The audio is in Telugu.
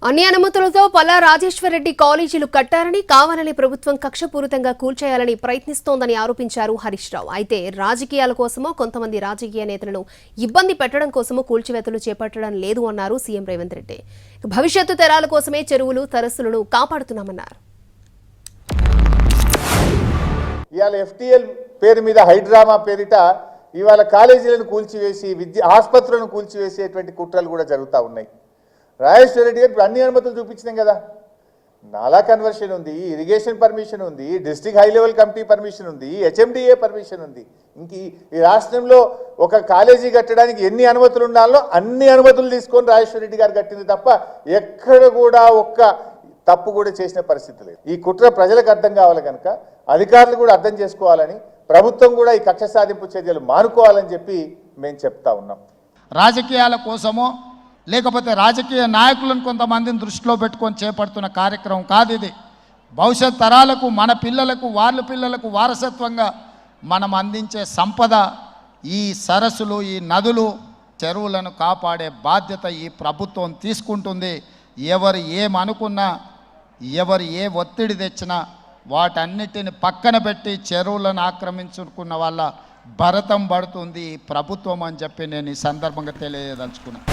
అన్ని అనుమతులతో పల్లా రాజేశ్వరరెడ్డి కాలేజీలు కట్టారని కావాలని ప్రభుత్వం కక్షపూరితంగా కూల్చేయాలని ప్రయత్నిస్తోందని ఆరోపించారు హరీష్ రావు. అయితే రాజకీయాల కోసమో కొంతమంది రాజకీయ నేతలను ఇబ్బంది పెట్టడం కోసమో కూల్చివేతలు చేపట్టడం లేదు అన్నారు సీఎం రేవంత్ రెడ్డి. భవిష్యత్తు తరాల కోసమే చెరువులు తరస్సులను కాపాడుతున్నామన్నారు. ఇవాళ FTL పేరు మీద హైడ్రామా పేరిట ఇవాళ కాలేజీలను కూల్చివేసి ఆసుపత్రులను కూల్చివేసేటువంటి కుట్రలు కూడా జరుగుతూ ఉన్నాయి. రాజేశ్వర రెడ్డి గారు అన్ని అనుమతులు చూపించినాం కదా. నాలా కన్వర్షన్ ఉంది, ఇరిగేషన్ పర్మిషన్ ఉంది, district high level committee permission ఉంది, HMDA పర్మిషన్ ఉంది. ఇంక ఈ రాష్ట్రంలో ఒక కాలేజీ కట్టడానికి ఎన్ని అనుమతులు ఉండాలో అన్ని అనుమతులు తీసుకొని రాజేశ్వర రెడ్డి గారు కట్టింది తప్ప ఎక్కడ కూడా ఒక్క తప్పు కూడా చేసిన పరిస్థితి లేదు. ఈ కుట్ర ప్రజలకు అర్థం కావాలి కనుక అధికారులు కూడా అర్థం చేసుకోవాలని, ప్రభుత్వం కూడా ఈ కక్ష సాధింపు చర్యలు మానుకోవాలని చెప్పి మేము చెప్తా ఉన్నాం. రాజకీయాల కోసమో లేకపోతే రాజకీయ నాయకులను కొంతమందిని దృష్టిలో పెట్టుకొని చేపడుతున్న కార్యక్రమం కాదు ఇది. భవిష్యత్ తరాలకు, మన పిల్లలకు, వాళ్ళ పిల్లలకు వారసత్వంగా మనం అందించే సంపద ఈ సరస్సులు, ఈ నదులు, చెరువులను కాపాడే బాధ్యత ఈ ప్రభుత్వం తీసుకుంటుంది. ఎవరు ఏమనుకున్నా, ఎవరు ఏ ఒత్తిడి తెచ్చినా వాటన్నిటిని పక్కన పెట్టి చెరువులను ఆక్రమించుకున్న వాళ్ళ భరతం పడుతుంది ఈ ప్రభుత్వం అని చెప్పి నేను ఈ సందర్భంగా తెలియదలుచుకున్నాను.